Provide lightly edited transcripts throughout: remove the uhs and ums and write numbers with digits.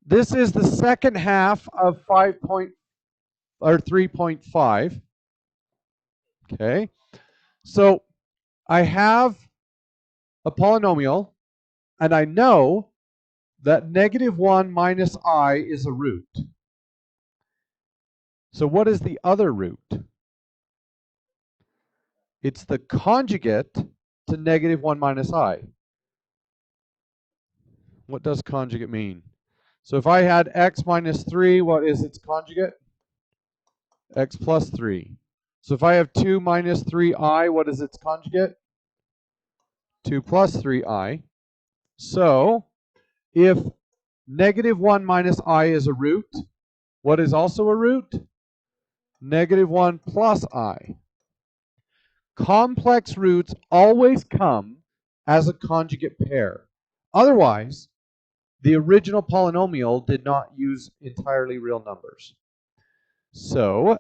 This is the second half of 3.5. Okay, so I have a polynomial, and I know that -1 minus I is a root. So what is the other root? It's the conjugate to -1 minus I. What does conjugate mean? So if I had x minus 3, what is its conjugate? X plus 3. So if I have 2 minus 3i, what is its conjugate? 2 plus 3i. So if -1 minus I is a root, what is also a root? -1 plus I. Complex roots always come as a conjugate pair. Otherwise, the original polynomial did not use entirely real numbers. So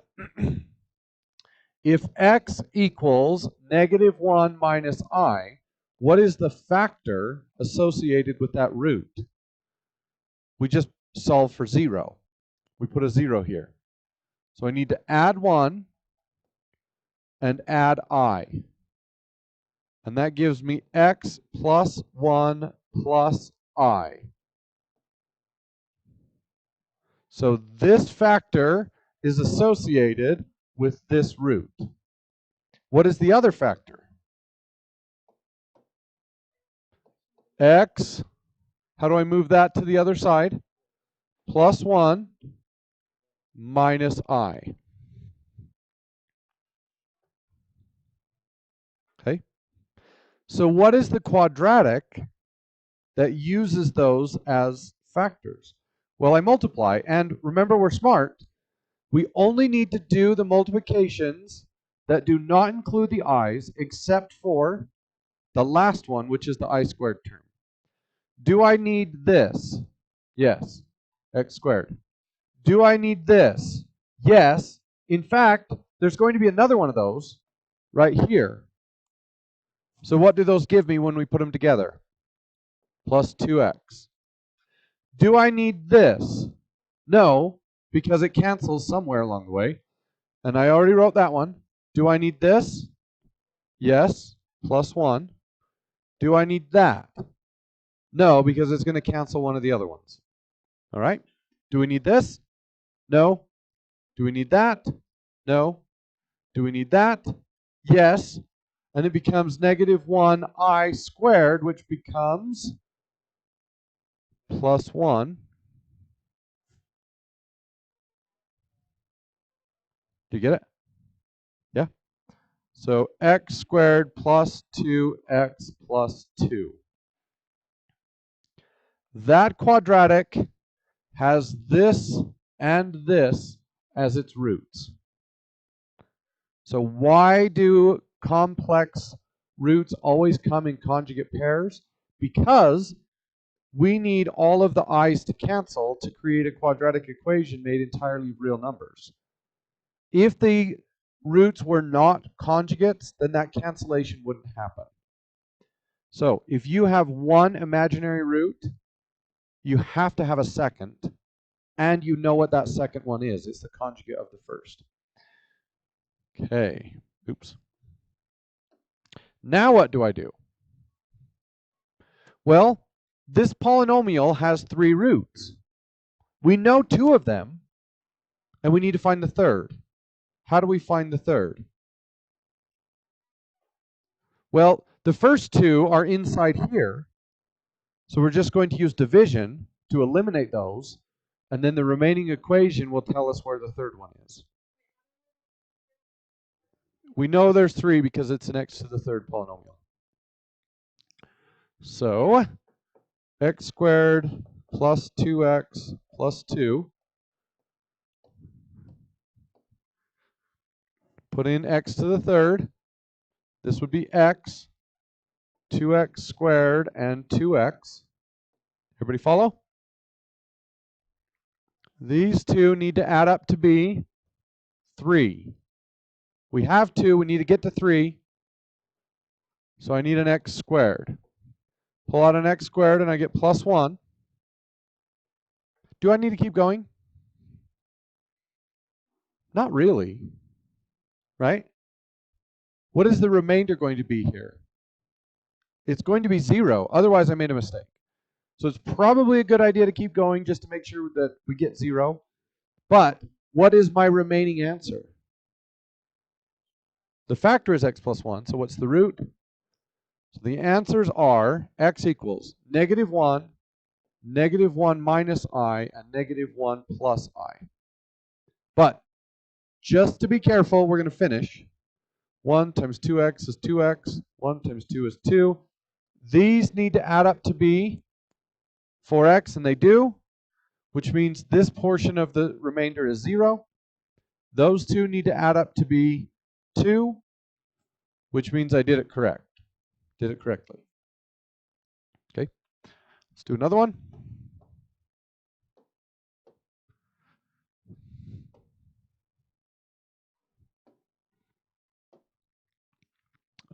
if x equals -1 minus I, what is the factor associated with that root? We just solve for 0. We put a 0 here. So I need to add 1 and add I. And that gives me x plus 1 plus I. So this factor is associated with this root. What is the other factor? X, how do I move that to the other side? Plus 1 minus I. Okay. So what is the quadratic that uses those as factors? Well, I multiply, and remember we're smart. We only need to do the multiplications that do not include the i's, except for the last one, which is the I squared term. Do I need this? Yes, x squared. Do I need this? Yes. In fact, there's going to be another one of those right here. So what do those give me when we put them together? Plus 2x. Do I need this? No, because it cancels somewhere along the way. And I already wrote that one. Do I need this? Yes, plus 1. Do I need that? No, because it's going to cancel one of the other ones. All right. Do we need this? No. Do we need that? No. Do we need that? Yes. And it becomes -1 I squared, which becomes plus 1. Do you get it? Yeah. So x squared plus 2x plus 2. That quadratic has this and this as its roots. So why do complex roots always come in conjugate pairs? Because we need all of the i's to cancel to create a quadratic equation made entirely of real numbers. If the roots were not conjugates, then that cancellation wouldn't happen. So if you have one imaginary root, you have to have a second, and you know what that second one is. It's the conjugate of the first. Okay, oops. Now what do I do? Well, this polynomial has 3 roots. We know 2 of them, and we need to find the third. How do we find the third? Well, the first 2 are inside here, so we're just going to use division to eliminate those, and then the remaining equation will tell us where the third one is. We know there's 3 because it's next to the third polynomial. So x squared plus 2x plus 2. Put in x to the third. This would be x, 2x squared, and 2x. Everybody follow? These 2 need to add up to be 3. We have 2. We need to get to 3. So I need an x squared. Pull out an x squared, and I get plus 1. Do I need to keep going? Not really, right? What is the remainder going to be here? It's going to be 0. Otherwise, I made a mistake. So it's probably a good idea to keep going just to make sure that we get 0. But what is my remaining answer? The factor is x plus 1. So what's the root? So the answers are x equals -1, -1 minus I, and -1 plus I. But just to be careful, we're going to finish. 1 times 2x is 2x. 1 times 2 is 2. These need to add up to be 4x, and they do, which means this portion of the remainder is 0. Those two need to add up to be 2, which means I did it correctly. Okay, let's do another one.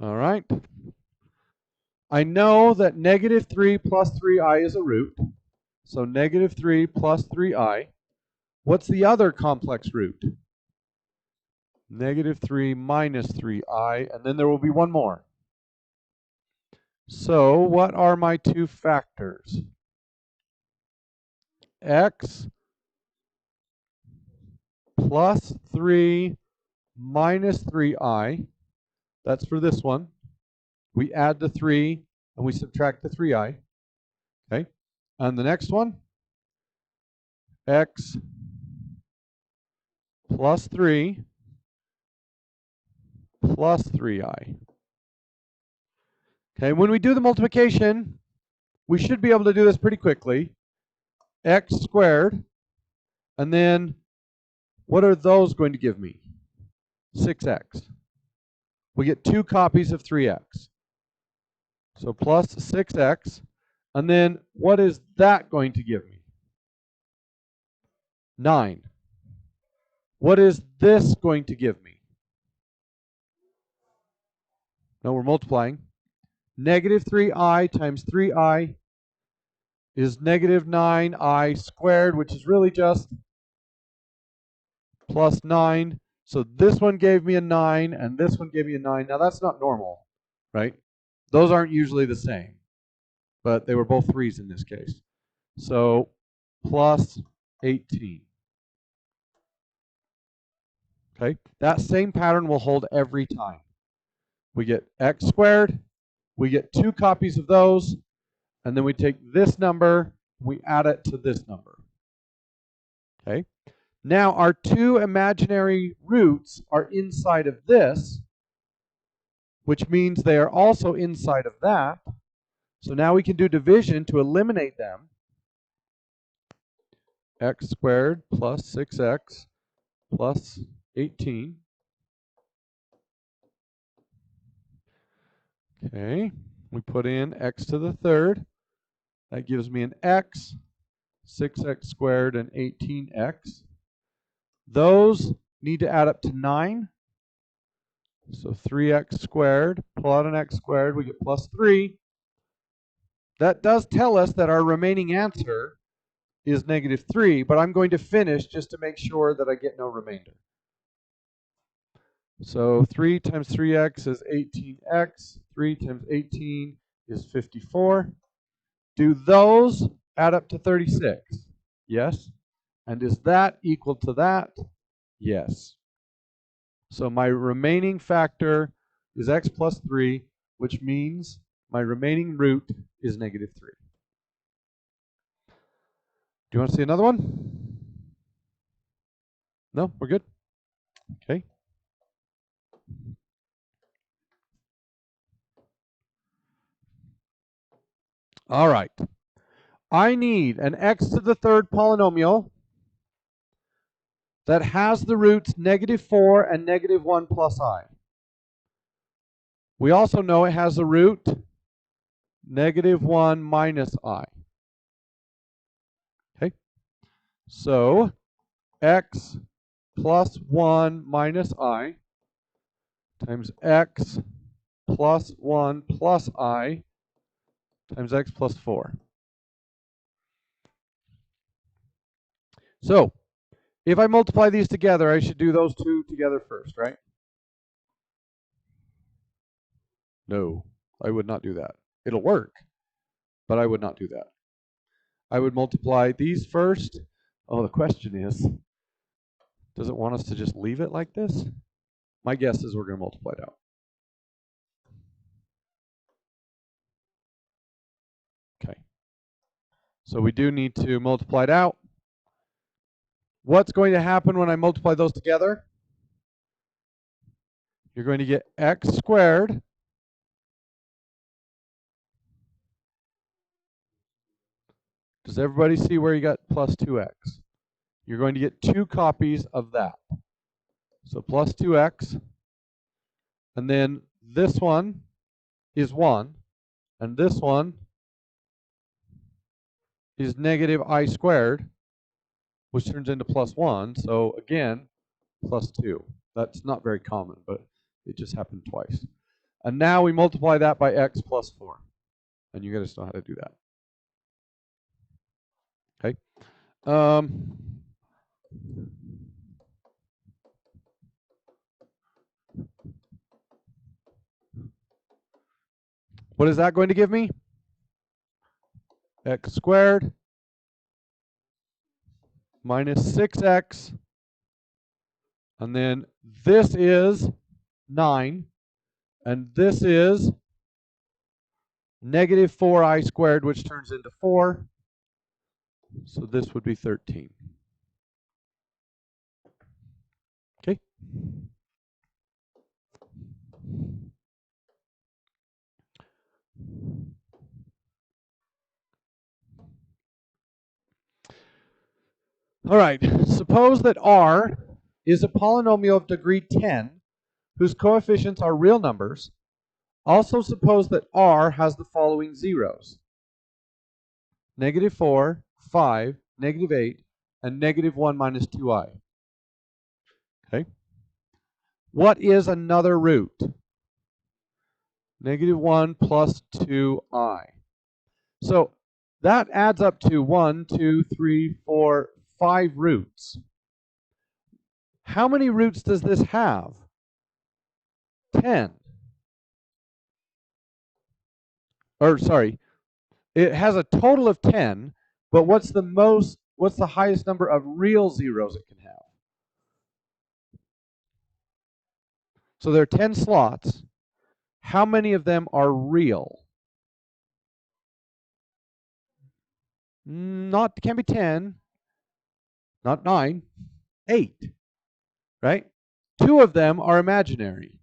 All right. I know that -3 plus 3i is a root. So -3 plus 3i. What's the other complex root? -3 minus 3i, and then there will be one more. So what are my two factors? X plus 3 minus 3i. That's for this one. We add the 3 and we subtract the 3i. Okay. And the next one, x plus 3 plus 3i. Okay, when we do the multiplication, we should be able to do this pretty quickly. X squared, and then what are those going to give me? 6x. We get 2 copies of 3x. So plus 6x, and then what is that going to give me? 9. What is this going to give me? No, we're multiplying. -3i times 3i is -9i squared, which is really just plus 9. So this one gave me a 9, and this one gave me a 9. Now that's not normal, right? Those aren't usually the same, but they were both 3's in this case. So plus 18. Okay, that same pattern will hold every time. We get x squared, we get 2 copies of those, and then we take this number, we add it to this number. Okay, now our 2 imaginary roots are inside of this, which means they are also inside of that. So now we can do division to eliminate them. X squared plus 6x plus 18. Okay, we put in x to the third. That gives me an x, 6x squared, and 18x. Those need to add up to 9. So 3x squared, pull out an x squared, we get plus 3. That does tell us that our remaining answer is -3, but I'm going to finish just to make sure that I get no remainder. So 3 times 3x is 18x. 3 times 18 is 54. Do those add up to 36? Yes. And is that equal to that? Yes. So my remaining factor is x plus 3, which means my remaining root is -3. Do you want to see another one? No? We're good? Okay. All right. I need an x to the third polynomial that has the roots -4 and -1 plus I. We also know it has a root -1 minus I. Okay. So x plus 1 minus I times x plus 1 plus I times x plus 4. So if I multiply these together, I should do those two together first, right? No, I would not do that. It'll work, but I would not do that. I would multiply these first. Oh, the question is, does it want us to just leave it like this? My guess is we're going to multiply it out. Okay. So we do need to multiply it out. What's going to happen when I multiply those together? You're going to get x squared Does everybody see where you got plus 2x? You're going to get 2 copies of that. So plus 2x. And then this one is 1. And this one is negative I squared, which turns into plus 1. So again, plus 2. That's not very common, but it just happened twice. And now we multiply that by x plus 4. And you guys know how to do that. Okay. What is that going to give me? X squared minus 6x. And then this is 9. And this is negative 4i squared, which turns into 4. So this would be 13. Okay. All right. Suppose that r is a polynomial of degree 10 whose coefficients are real numbers. Also suppose that r has the following zeros: negative 4, 5, negative 8, and negative 1 minus 2i. Okay. What is another root? Negative 1 plus 2i. So that adds up to 1, 2, 3, 4, 5 roots. How many roots does this have? 10. Or sorry, it has a total of 10, but what's the highest number of real zeros it can have? So there are 10 slots. How many of them are real? Can't be 10, not 9, 8, right? 2 of them are imaginary.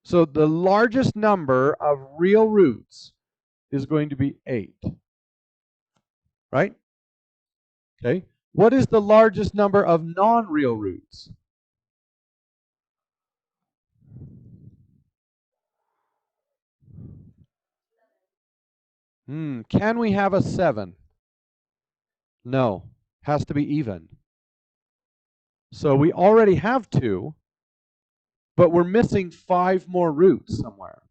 So the largest number of real roots is going to be 8, right? Okay. What is the largest number of non-real roots? Can we have a 7? No, has to be even. So we already have 2, but we're missing 5 more roots somewhere.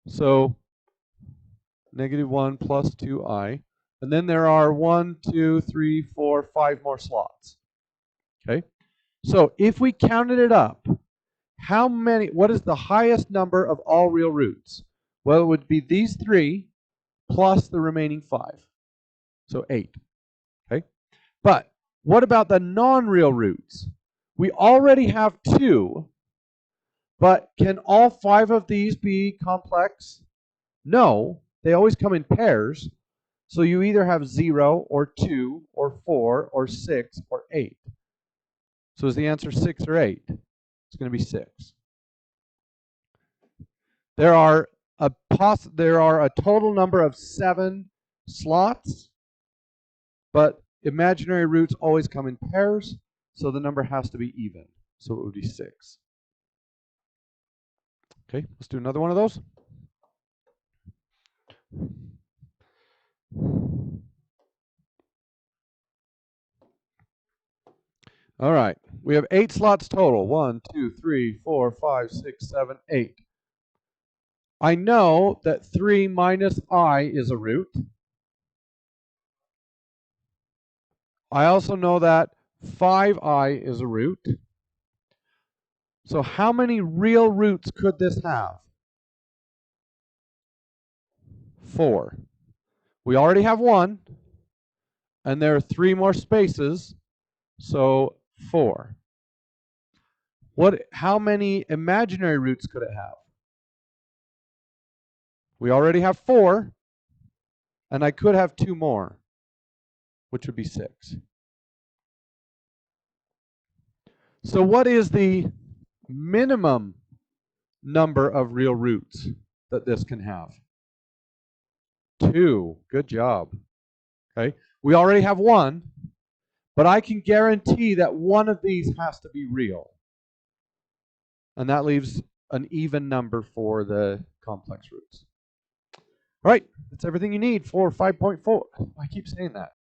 So negative 1 plus 2i. And then there are 1, 2, 3, 4, 5 more slots. Okay. So if we counted it up, what is the highest number of all real roots? Well, it would be these 3 plus the remaining 5. So 8. Okay. But what about the non-real roots? We already have 2, but can all 5 of these be complex? No, they always come in pairs. So you either have 0 or 2 or 4 or 6 or 8. So is the answer 6 or 8? It's going to be 6. There are a total number of 7 slots, but imaginary roots always come in pairs, so the number has to be even. So it would be 6. Okay, let's do another one of those. All right, we have 8 slots total. 1, 2, 3, 4, 5, 6, 7, 8. I know that 3 minus I is a root. I also know that 5i is a root. So how many real roots could this have? 4. We already have 1, and there are 3 more spaces, so 4. How many imaginary roots could it have? We already have 4, and I could have 2 more, which would be 6. So what is the minimum number of real roots that this can have? 2. Good job. Okay. We already have 1, but I can guarantee that one of these has to be real. And that leaves an even number for the complex roots. All right, that's everything you need for 5.4. I keep saying that.